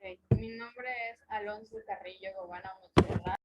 Mi nombre es Alonso Carrillo Gobana Montserrat.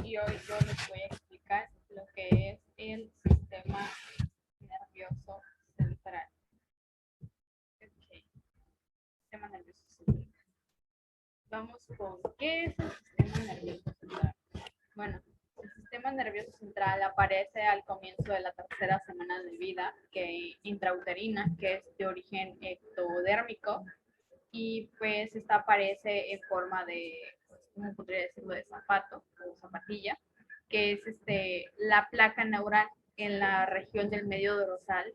Y hoy yo les voy a explicar lo que es el sistema nervioso central. Okay. Sistema nervioso central. Vamos con ¿qué es el sistema nervioso central? Bueno, el sistema nervioso central aparece al comienzo de la tercera semana de vida, que intrauterina, que es de origen ectodérmico, y pues esta aparece en forma de, ¿cómo podría decirlo?, de zapato o zapatilla, que es la placa neural en la región del medio dorsal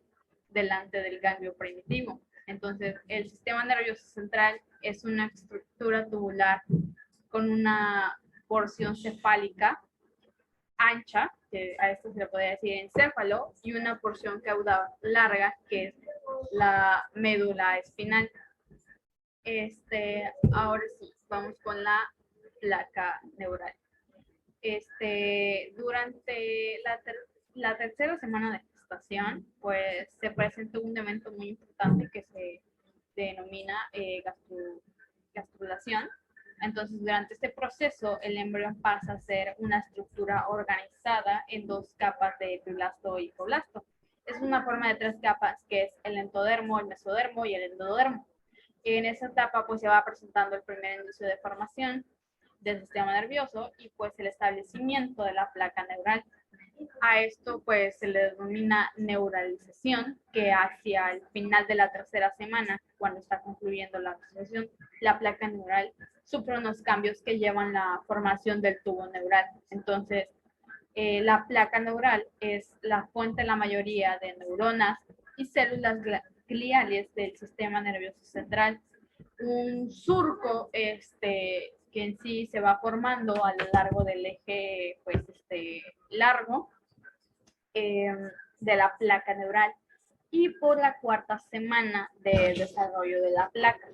delante del ganglio primitivo. Entonces, el sistema nervioso central es una estructura tubular con una porción cefálica ancha, que a esto se le podría decir encéfalo, y una porción caudal larga, que es la médula espinal. Ahora sí, vamos con la placa neural. Durante la tercera semana de gestación, pues se presenta un evento muy importante que se denomina gastrulación. Entonces, durante este proceso, el embrión pasa a ser una estructura organizada en dos capas de epiblasto y hiposblasto. Es una forma de tres capas, que es el endodermo, el mesodermo y el endodermo. En esa etapa, pues se va presentando el primer inicio de formación del sistema nervioso y pues el establecimiento de la placa neural. A esto pues se le denomina neuralización, que hacia el final de la tercera semana, cuando está concluyendo la asociación, la placa neural sufre unos cambios que llevan la formación del tubo neural. Entonces, la placa neural es la fuente de la mayoría de neuronas y células gliales del sistema nervioso central. Un surco que en sí se va formando a lo largo del eje pues, largo de la placa neural, y por la cuarta semana de desarrollo de la placa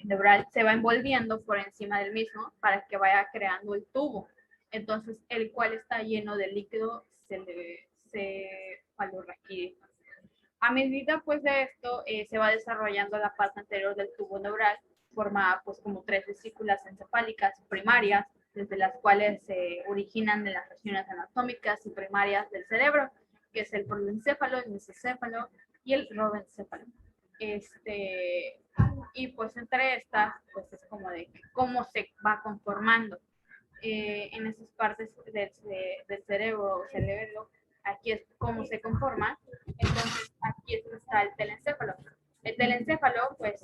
neural se va envolviendo por encima del mismo para que vaya creando el tubo, entonces el cual está lleno de líquido cefalorraquídeo. A medida pues de esto se va desarrollando la parte anterior del tubo neural, formada pues como tres vesículas encefálicas primarias, desde las cuales se originan de las regiones anatómicas y primarias del cerebro, que es el proencéfalo, el mesocéfalo y el rodencéfalo. Y pues entre estas, pues es como de cómo se va conformando en esas partes del cerebro o cerebelo. Aquí es cómo se conforma. Entonces, aquí está el telencéfalo. El telencéfalo, pues,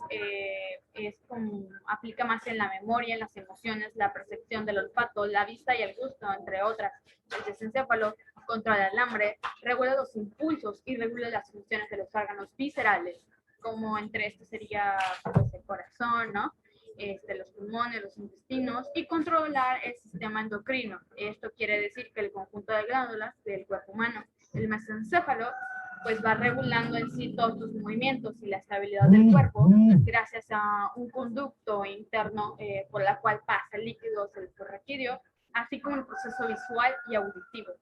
es como, aplica más en la memoria, en las emociones, la percepción del olfato, la vista y el gusto, entre otras. El desencéfalo controla el hambre, regula los impulsos y regula las funciones de los órganos viscerales, como entre estos sería pues, el corazón, ¿no? Los pulmones, los intestinos, y controlar el sistema endocrino. Esto quiere decir que el conjunto de glándulas del cuerpo humano. El mesencéfalo pues va regulando en sí todos tus movimientos y la estabilidad del cuerpo gracias a un conducto interno por la cual pasa el líquido cefalorraquídeo, así como el proceso visual y auditivo.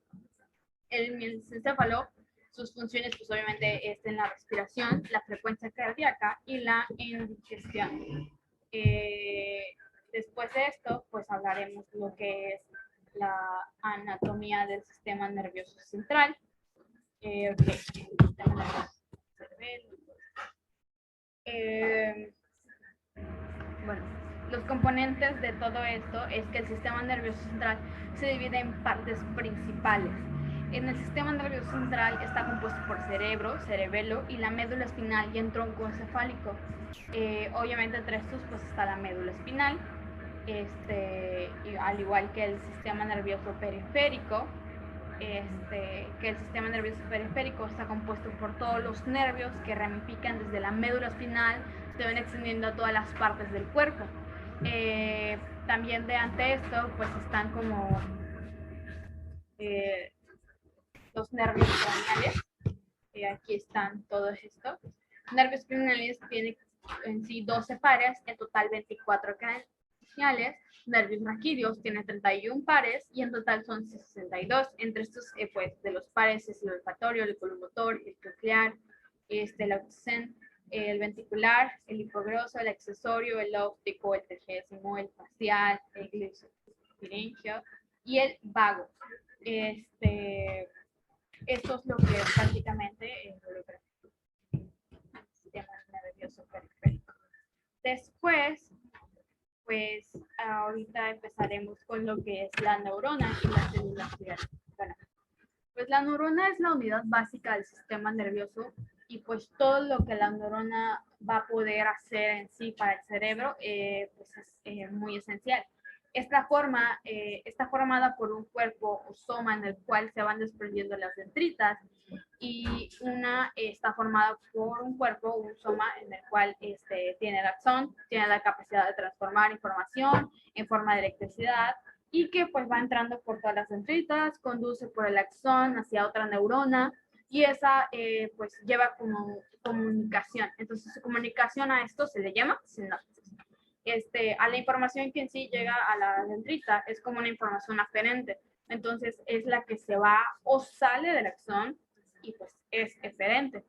El mesencéfalo, sus funciones pues obviamente es en la respiración, la frecuencia cardíaca y la indigestión. Después de esto, pues hablaremos lo que es la anatomía del sistema nervioso central. Bueno, los componentes de todo esto es que el sistema nervioso central se divide en partes principales. En el sistema nervioso central está compuesto por cerebro, cerebelo y la médula espinal y el tronco encefálico. Obviamente entre estos pues está la médula espinal, al igual que el sistema nervioso periférico, que el sistema nervioso periférico está compuesto por todos los nervios que ramifican desde la médula espinal, se van extendiendo a todas las partes del cuerpo. También de ante esto, pues están como los nervios craneales. Aquí están todos estos. Nervios craneales tienen en sí 12 pares, en total 24 craneales. Nervios raquídeos tienen 31 pares y en total son 62. Entre estos, pues, de los pares es el olfatorio, el oculomotor, el coclear, el auxen, el ventricular, el hipogroso, el accesorio, el óptico, el trigésimo, el facial, el gliofiringeo y el vago. Esto es lo que prácticamente involucra el sistema nervioso periférico. Después, pues ahorita empezaremos con lo que es la neurona y las células gliales. Bueno, pues la neurona es la unidad básica del sistema nervioso y pues todo lo que la neurona va a poder hacer en sí para el cerebro pues es muy esencial. Está formada por un cuerpo o soma en el cual se van desprendiendo las dendritas y una está formada por un cuerpo, un soma en el cual tiene el axón, tiene la capacidad de transformar información en forma de electricidad y que pues va entrando por todas las dendritas, conduce por el axón hacia otra neurona y esa pues lleva como comunicación. Entonces su comunicación a esto se le llama sinapsis. A la información que en sí llega a la dendrita es como una información aferente. Entonces es la que se va o sale del axón y pues es eferente.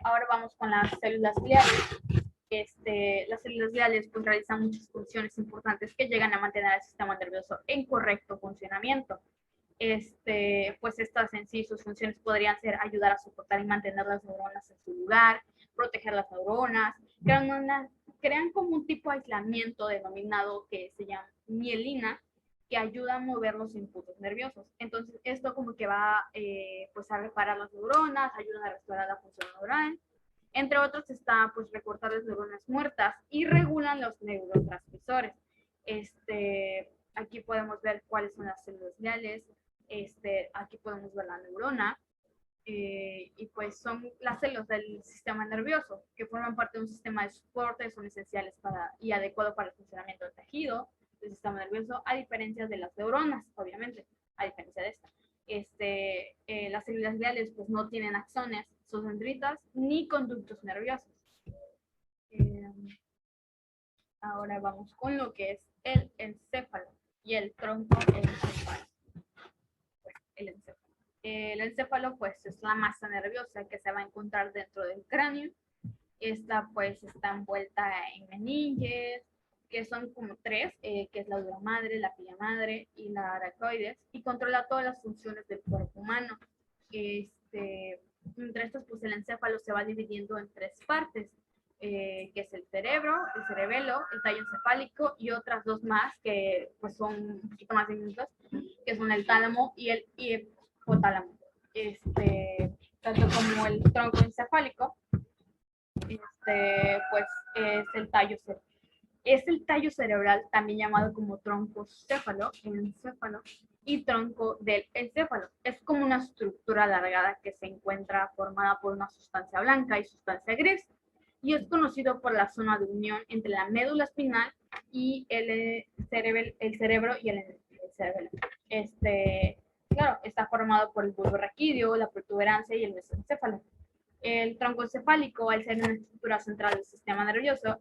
Ahora vamos con las células gliales. Las células gliales pues realizan muchas funciones importantes que llegan a mantener al sistema nervioso en correcto funcionamiento. Pues estas en sí, sus funciones podrían ser ayudar a soportar y mantener las neuronas en su lugar, proteger las neuronas, crean como un tipo de aislamiento denominado que se llama mielina, que ayuda a mover los impulsos nerviosos. Entonces, esto como que va pues a reparar las neuronas, ayuda a restaurar la función neural. Entre otros está pues recortar las neuronas muertas y regulan los neurotransmisores. Aquí podemos ver cuáles son las células gliales. Aquí podemos ver la neurona. Y pues son las células del sistema nervioso que forman parte de un sistema de soporte, son esenciales y adecuado para el funcionamiento del tejido del sistema nervioso, a diferencia de las neuronas, obviamente, a diferencia de esta. Las células gliales pues no tienen axones, sus dendritas, ni conductos nerviosos. Ahora vamos con lo que es el encéfalo y el tronco encefálico. El encéfalo. El encéfalo pues es la masa nerviosa que se va a encontrar dentro del cráneo. Esta pues está envuelta en meninges, que son como tres, que es la dura madre, la pilla madre y la aracoides, y controla todas las funciones del cuerpo humano. Entre estas pues el encéfalo se va dividiendo en tres partes, que es el cerebro, el cerebelo, el tallo encefálico y otras dos más que pues son un poquito más diminutas, que son el tálamo y el hipotálamo. Tanto como el tronco encefálico, pues es el tallo cerebral. Es el tallo cerebral, también llamado como troncocéfalo, encéfalo, y tronco del encéfalo. Es como una estructura alargada que se encuentra formada por una sustancia blanca y sustancia gris, y es conocido por la zona de unión entre la médula espinal y el cerebro y el cerebelo. Claro, está formado por el bulbo raquídeo, la protuberancia y el mesencéfalo. El tronco encefálico, al ser una estructura central del sistema nervioso,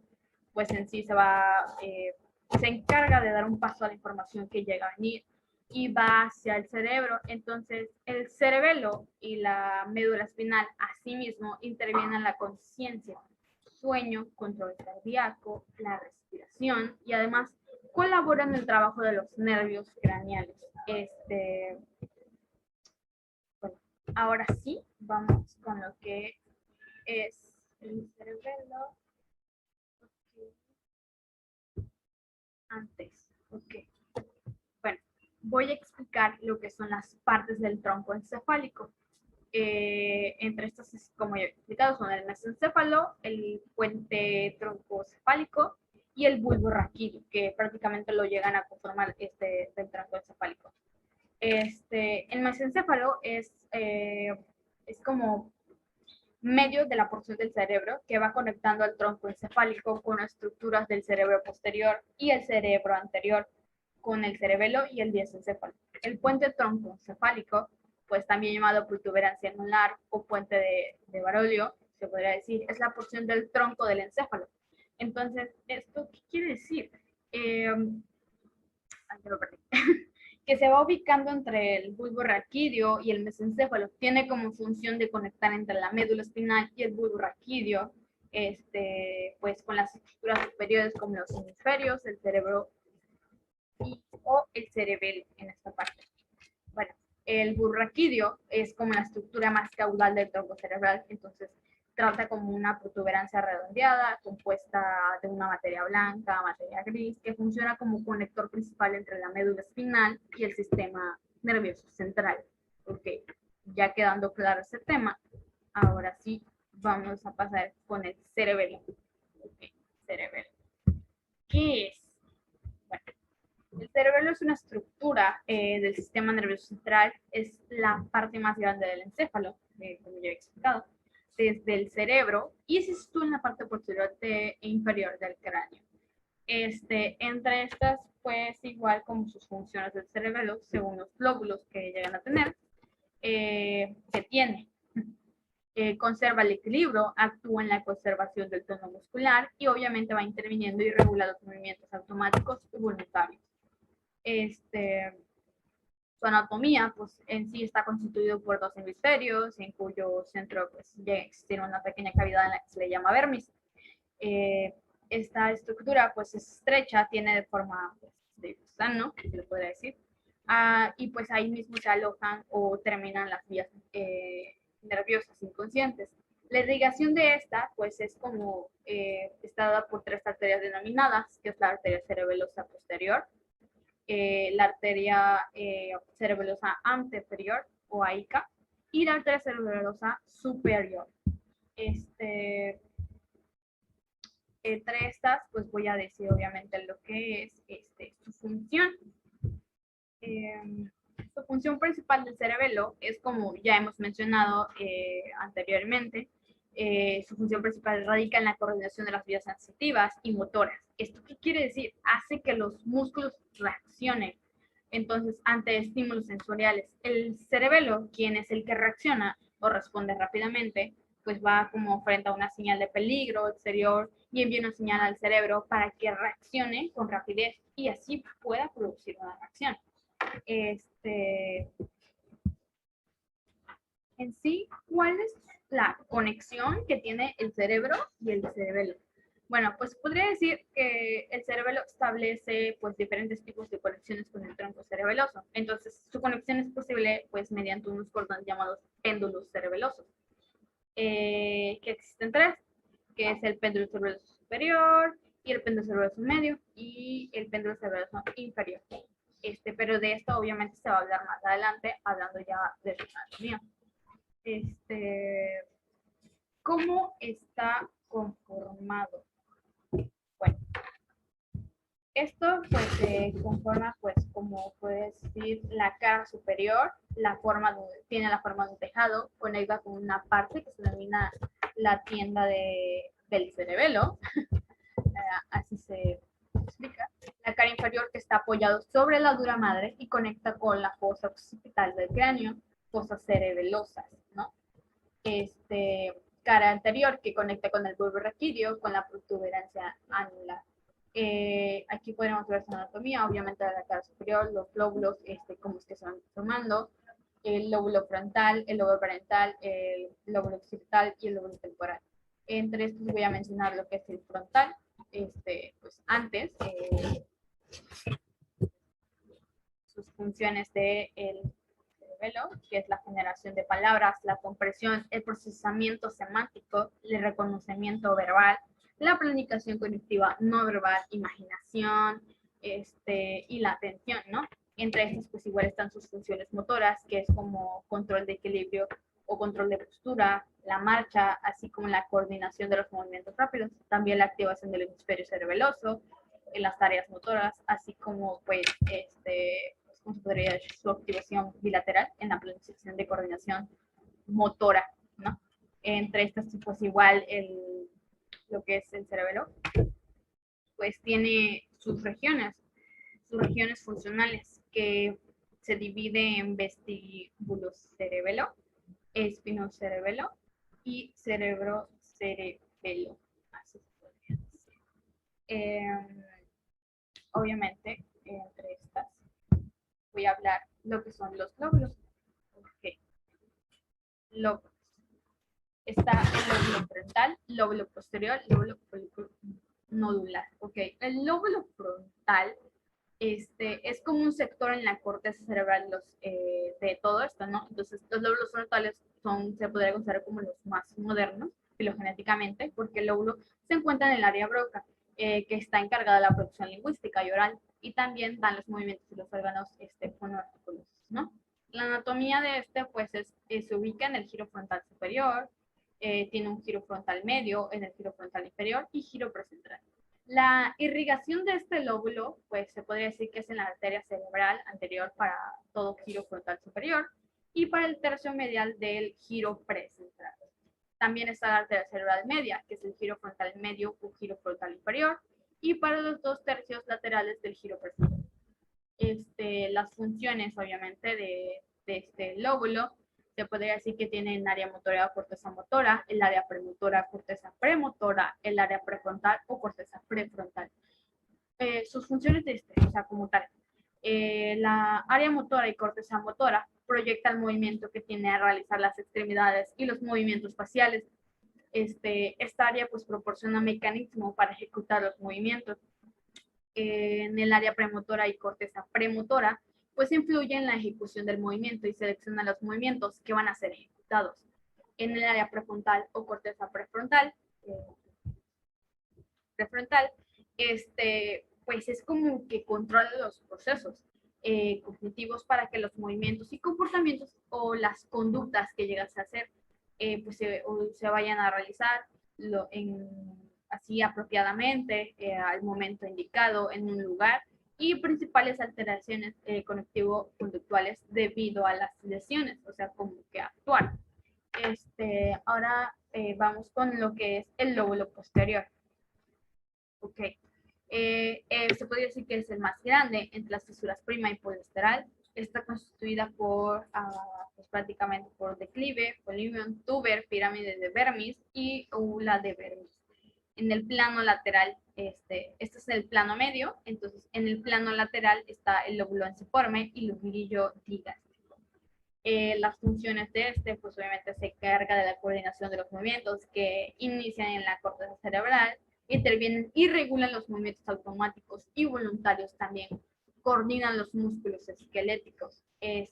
pues en sí se encarga de dar un paso a la información que llega a venir y va hacia el cerebro. Entonces, el cerebelo y la médula espinal asimismo intervienen en la conciencia, sueño, control cardíaco, la respiración y además colaboran en el trabajo de los nervios craneales. Bueno, ahora sí, vamos con lo que es el cerebelo. Antes, ok. Bueno, voy a explicar lo que son las partes del tronco encefálico. Entre estas, como ya he explicado, son el mesencéfalo, el puente troncocefálico y el bulbo raquídeo, que prácticamente lo llegan a conformar del tronco encefálico. El mesencéfalo es como medio de la porción del cerebro que va conectando al tronco encefálico con estructuras del cerebro posterior y el cerebro anterior con el cerebelo y el diencéfalo. El puente troncoencefálico, pues también llamado protuberancia anular o puente de Baroglio, se podría decir, es la porción del tronco del encéfalo. Entonces, ¿esto qué quiere decir? Lo perdí. Que se va ubicando entre el bulbo raquídeo y el mesencéfalo. Tiene como función de conectar entre la médula espinal y el bulbo raquídeo, pues con las estructuras superiores como los hemisferios, el cerebro o el cerebelo en esta parte. Bueno, el bulbo raquídeo es como la estructura más caudal del tronco cerebral, entonces trata como una protuberancia redondeada compuesta de una materia blanca, materia gris, que funciona como conector principal entre la médula espinal y el sistema nervioso central. Ok, ya quedando claro ese tema, ahora sí vamos a pasar con el cerebelo. Ok, cerebelo. ¿Qué es? Bueno, el cerebelo es una estructura del sistema nervioso central, es la parte más grande del encéfalo, como ya he explicado, desde el cerebro y se sitúa en la parte posterior e inferior del cráneo. Entre estas, pues igual como sus funciones del cerebelo, según los lóbulos que llegan a tener, se tiene. Conserva el equilibrio, actúa en la conservación del tono muscular y obviamente va interviniendo y regula los movimientos automáticos y voluntarios. Su anatomía, pues en sí está constituido por dos hemisferios, en cuyo centro pues llega a existir una pequeña cavidad en la que se le llama vermis. Esta estructura pues es estrecha, tiene de forma pues, de gusano, se le podría decir, y pues ahí mismo se alojan o terminan las vías nerviosas inconscientes. La irrigación de esta pues es como está dada por tres arterias denominadas, que es la arteria cerebelosa posterior, la arteria cerebelosa anterior o AICA y la arteria cerebelosa superior. Entre estas, pues voy a decir obviamente lo que es su función. Su función principal del cerebelo es, como ya hemos mencionado anteriormente, su función principal radica en la coordinación de las vías sensitivas y motoras. ¿Esto qué quiere decir? Hace que los músculos reaccionen. Entonces, ante estímulos sensoriales, el cerebelo, quien es el que reacciona o responde rápidamente, pues va como frente a una señal de peligro exterior y envía una señal al cerebro para que reaccione con rapidez y así pueda producir una reacción. En sí, ¿cuál es la conexión que tiene el cerebro y el cerebelo? Bueno, pues podría decir que el cerebelo establece pues diferentes tipos de conexiones con el tronco cerebeloso. Entonces, su conexión es posible pues mediante unos cordones llamados péndulos cerebelosos, que existen tres, que es el péndulo cerebeloso superior y el péndulo cerebeloso medio y el péndulo cerebeloso inferior. Pero de esto obviamente se va a hablar más adelante, hablando ya de su anatomía. ¿Cómo está conformado. Bueno, esto pues se conforma pues como puedes decir la cara superior, tiene la forma de un tejado, conecta con una parte que se denomina la tienda del cerebelo, así se explica. La cara inferior que está apoyado sobre la dura madre y conecta con la fosa occipital del cráneo, fosas cerebelosas, ¿no? Cara anterior que conecta con el bulbo raquídeo, con la protuberancia anular. Aquí podemos ver su anatomía, obviamente de la cara superior, los lóbulos, cómo es que se van formando, el lóbulo frontal, el lóbulo parental, el lóbulo occipital y el lóbulo temporal. Entre estos voy a mencionar lo que es el frontal, pues antes, sus funciones de el cerebelo, que es la generación de palabras, la compresión, el procesamiento semántico, el reconocimiento verbal, la planificación cognitiva no verbal, imaginación, y la atención, ¿no? Entre estas, pues igual están sus funciones motoras, que es como control de equilibrio o control de postura, la marcha, así como la coordinación de los movimientos rápidos, también la activación del hemisferio cerebeloso, en las tareas motoras, así como pues ¿cómo se podría decir? Su activación bilateral en la planificación de coordinación motora, ¿no? Entre estas, pues igual lo que es el cerebelo, pues tiene sus regiones funcionales que se divide en vestíbulo cerebelo, espinocerebelo y cerebro-cerebelo. Así se podría decir. Obviamente, entre estas voy a hablar lo que son los lóbulos. Okay. Lóbulos. Está el lóbulo frontal, lóbulo posterior, lóbulo nodular. Okay. El lóbulo frontal es como un sector en la corteza cerebral de todo esto, ¿no? Entonces, los lóbulos frontales se podría considerar como los más modernos filogenéticamente, porque el lóbulo se encuentra en el área broca, que está encargada de la producción lingüística y oral, y también dan los movimientos de los órganos fonoarticulares, ¿no? La anatomía de pues, se ubica en el giro frontal superior, tiene un giro frontal medio, en el giro frontal inferior y giro precentral. La irrigación de este lóbulo, pues se podría decir que es en la arteria cerebral anterior para todo giro frontal superior y para el tercio medial del giro precentral. También está la arteria cerebral media, que es el giro frontal medio o giro frontal inferior, y para los 2 tercios laterales del giro precentral. Las funciones, obviamente, de este lóbulo, se podría decir que tienen área motora o corteza motora, el área premotora, corteza premotora, el área prefrontal o corteza prefrontal. Sus funciones o sea, como tal. La área motora y corteza motora proyecta el movimiento que tiene a realizar las extremidades y los movimientos faciales. Esta área pues proporciona mecanismo para ejecutar los movimientos. En el área premotora y corteza premotora, pues influye en la ejecución del movimiento y selecciona los movimientos que van a ser ejecutados. En el área prefrontal o corteza prefrontal, pues es como que controla los procesos cognitivos para que los movimientos y comportamientos o las conductas que llegas a hacer pues se vayan a realizar así apropiadamente al momento indicado en un lugar y principales alteraciones conectivo-conductuales debido a las lesiones, o sea, como que actuar. Ahora vamos con lo que es el lóbulo posterior. Ok. Se podría decir que es el más grande entre las fisuras prima y polilateral. Está constituida pues prácticamente por declive, polinium, tuber, pirámide de Vermis y ula de Vermis. En el plano lateral, este es el plano medio, entonces en el plano lateral está el lóbulo ensiforme y lobulillo digástrico. Las funciones de pues obviamente se encarga de la coordinación de los movimientos que inician en la corteza cerebral, intervienen y regulan los movimientos automáticos y voluntarios también, coordinan los músculos esqueléticos En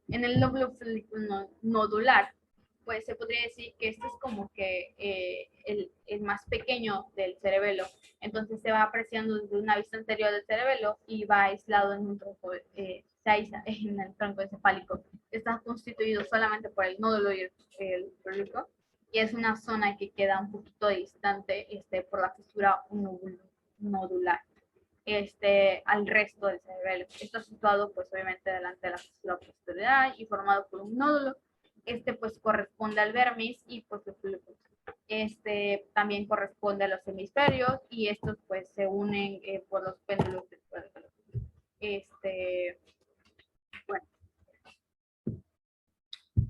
el lóbulo nodular, pues se podría decir que este es como que el más pequeño del cerebelo, entonces se va apreciando desde una vista anterior del cerebelo y va aislado en un tronco, se aísla en el tronco encefálico. Está constituido solamente por el nódulo y el público. y es una zona que queda un poquito distante por la fisura nodular al resto del cerebelo. Está situado pues obviamente delante de la fisura posterior y formado por un nódulo. Pues corresponde al vermis y pues el flúculo. También corresponde a los hemisferios y estos pues se unen por los péndulos del cerebelo. Bueno,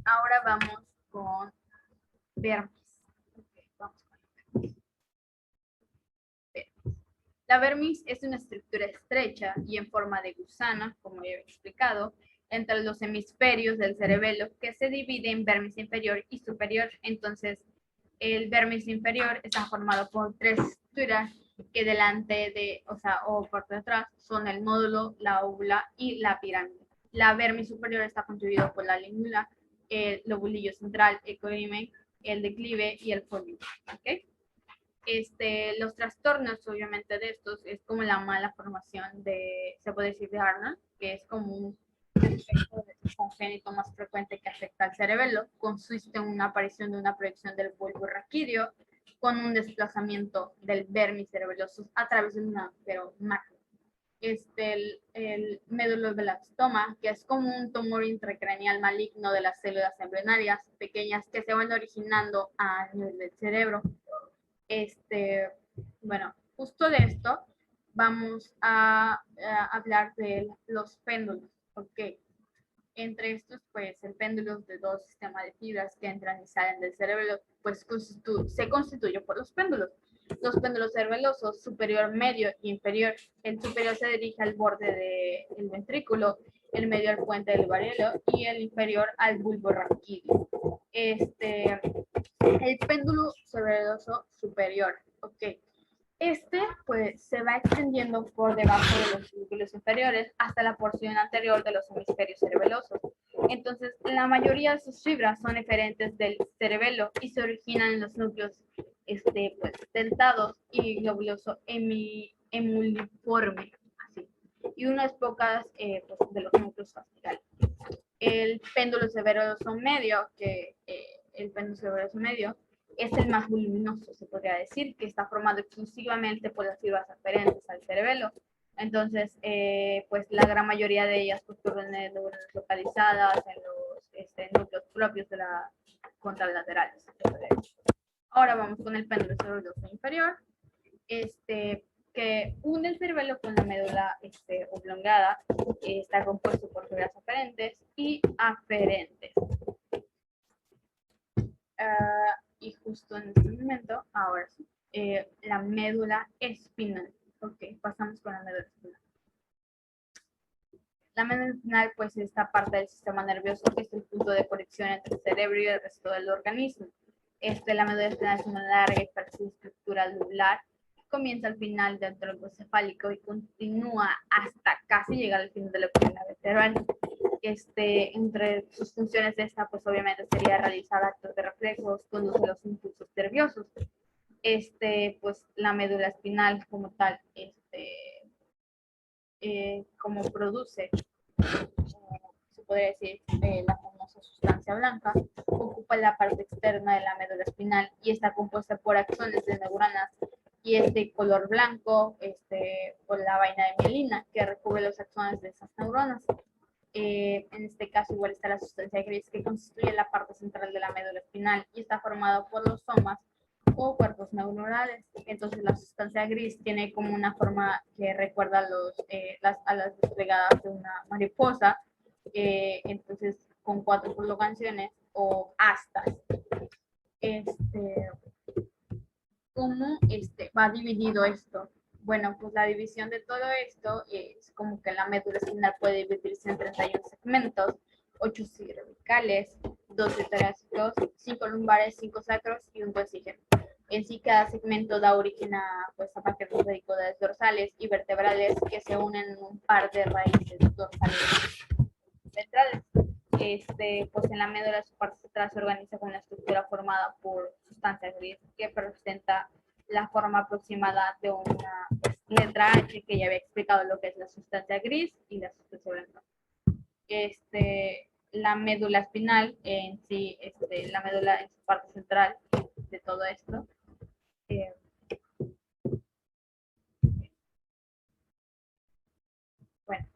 ahora vamos con vermis. Okay, vamos con vermis. La vermis es una estructura estrecha y en forma de gusano, como ya he explicado, entre los hemisferios del cerebelo que se divide en vermis inferior y superior. Entonces, el vermis inferior está formado por tres estructuras que delante de, o por detrás, son el nódulo, la óvula y la pirámide. La vermis superior está constituido por la lígula, el lobulillo central, el corimen, el declive y el folio. ¿Okay? Los trastornos, obviamente, de estos es como la mala formación se puede decir, de Arnold, que es como un efecto congénito más frecuente que afecta al cerebelo. Consiste en una aparición de una proyección del bulbo raquídeo con un desplazamiento del vermis cerebeloso a través de un agujero macro. El meduloblastoma, que es como un tumor intracraneal maligno de las células embrionarias pequeñas que se van originando a nivel del cerebro. Bueno, justo de esto vamos a hablar de los péndulos, ¿ok? Entre estos, pues, el péndulo de dos sistemas de fibras que entran y salen del cerebro, pues, se constituye por los péndulos. Los péndulos cerebelosos, superior, medio e inferior. El superior se dirige al borde del ventrículo, el medio al puente del varelo y el inferior al bulbo raquídeo. El péndulo cerebeloso superior, ¿ok? Pues, se va extendiendo por debajo de los núcleos inferiores hasta la porción anterior de los hemisferios cerebelosos. Entonces, la mayoría de sus fibras son diferentes del cerebelo y se originan en los núcleos pues, dentados y globuloso emuliforme, así, y unas pocas pues, de los núcleos fasciales. El péndulo cerebeloso medio, el péndulo cerebeloso medio es el más voluminoso, se podría decir, que está formado exclusivamente por las fibras aferentes al cerebelo. Entonces, pues la gran mayoría de ellas ocurren en neuronas localizadas en los núcleos propios de la contralaterales. Ahora vamos con el péndulo cerebeloso inferior, que une el cerebelo con la médula oblongada. Está compuesto por fibras aferentes y aferentes. Y justo en este momento, ahora sí, la médula espinal. Ok, pasamos con la médula espinal. La médula espinal, pues, esta parte del sistema nervioso que es el punto de conexión entre el cerebro y el resto del organismo. La médula espinal es una larga y frágil estructura lobular que comienza al final del tronco cefálico y continúa hasta casi llegar al final de la columna vertebral. Entre sus funciones de esta, pues obviamente sería realizar actos de reflejos, conduce los impulsos nerviosos. Pues la médula espinal como tal, como produce, se podría decir, la famosa sustancia blanca, ocupa la parte externa de la médula espinal y está compuesta por axones de neuronas y es de color blanco, por la vaina de mielina que recubre los axones de esas neuronas. En este caso igual está la sustancia gris que constituye la parte central de la médula espinal y está formado por los somas o cuerpos neuronales. Entonces la sustancia gris tiene como una forma que recuerda las alas desplegadas de una mariposa, entonces con 4 prolongaciones o astas. ¿Cómo va dividido esto? Bueno, pues la división de todo esto es como que la médula espinal puede dividirse en 31 segmentos, 8 cervicales, 12 torácicos, 5 lumbares, 5 sacros y un vesígeno. En sí, cada segmento da origen a paquetes de radicuoidales dorsales y vertebrales que se unen en un par de raíces dorsales ventrales. Pues en la médula su parte central se organiza con una estructura formada por sustancia gris que representa la forma aproximada de una letra H, que ya había explicado lo que es la sustancia gris y la sustancia blanca. la médula espinal en sí, la médula en su parte central de todo esto. Eh, bueno,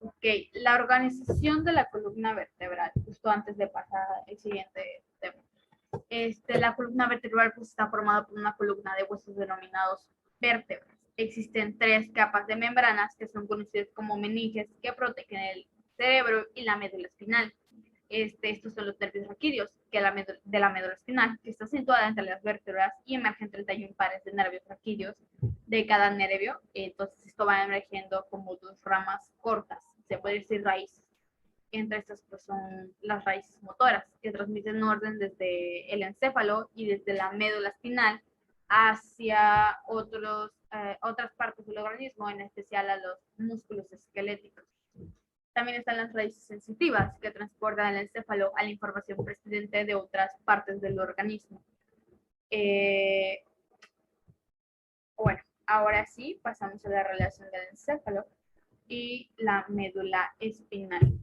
ok, la organización de la columna vertebral, justo antes de pasar al siguiente tema. La columna vertebral pues, está formada por una columna de huesos denominados vértebras. Existen 3 capas de membranas que son conocidas como meninges que protegen el cerebro y la médula espinal. Estos son los nervios raquídeos de la médula espinal, que está situada entre las vértebras y emergen 31 pares de nervios raquídeos de cada nervio. Entonces esto va emergiendo como 2 ramas cortas, se puede decir raíces. Entre estas pues, son las raíces motoras, que transmiten orden desde el encéfalo y desde la médula espinal hacia otras partes del organismo, en especial a los músculos esqueléticos. También están las raíces sensitivas, que transportan el encéfalo a la información precedente de otras partes del organismo. Bueno, ahora sí, pasamos a la relación del encéfalo y la médula espinal.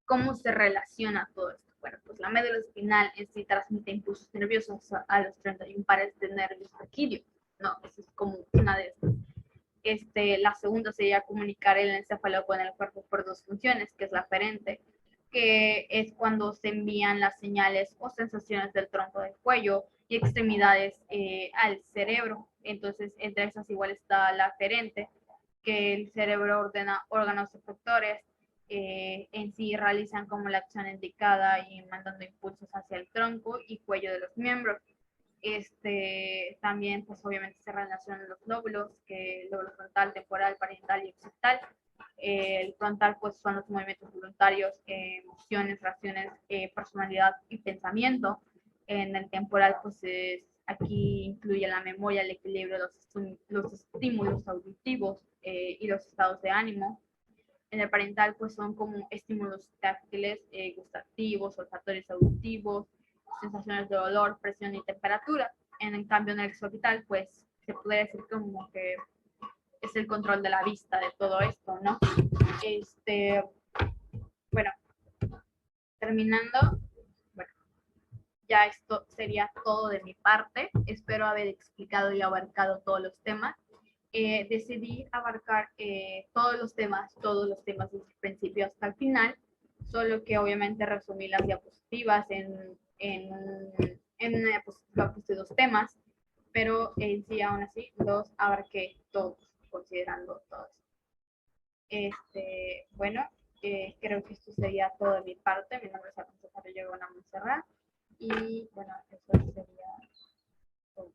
¿Cómo se relaciona todo esto? Bueno, pues la médula espinal en sí transmite impulsos nerviosos a los 31 pares de nervios raquídeos, ¿no? Eso es como una de estas. La segunda sería comunicar el encéfalo con el cuerpo por 2 funciones, que es la aferente, que es cuando se envían las señales o sensaciones del tronco del cuello y extremidades al cerebro. Entonces, entre esas igual está la aferente, que el cerebro ordena órganos efectores, en sí realizan como la acción indicada y mandando impulsos hacia el tronco y cuello de los miembros. También pues obviamente se relacionan los lóbulos, que el lóbulo frontal, temporal, parietal y occipital. El frontal pues son los movimientos voluntarios, emociones, reacciones, personalidad y pensamiento. En el temporal pues aquí incluye la memoria, el equilibrio, los estímulos auditivos y los estados de ánimo. En el parental pues son como estímulos táctiles, gustativos, olfatorios, auditivos, sensaciones de dolor, presión y temperatura. En cambio en el exorbital pues se puede decir como que es el control de la vista de todo esto, ¿no? Bueno, terminando, bueno, ya esto sería todo de mi parte. Espero haber explicado y abarcado todos los temas. Decidí abarcar todos los temas desde el principio hasta el final, solo que obviamente resumí las diapositivas en una diapositiva puse 2 temas, pero en sí aún así los abarqué todos, considerando todos. Bueno, creo que esto sería todo de mi parte. Mi nombre es Alfonso Carrillo Montserrat y bueno, eso sería todo.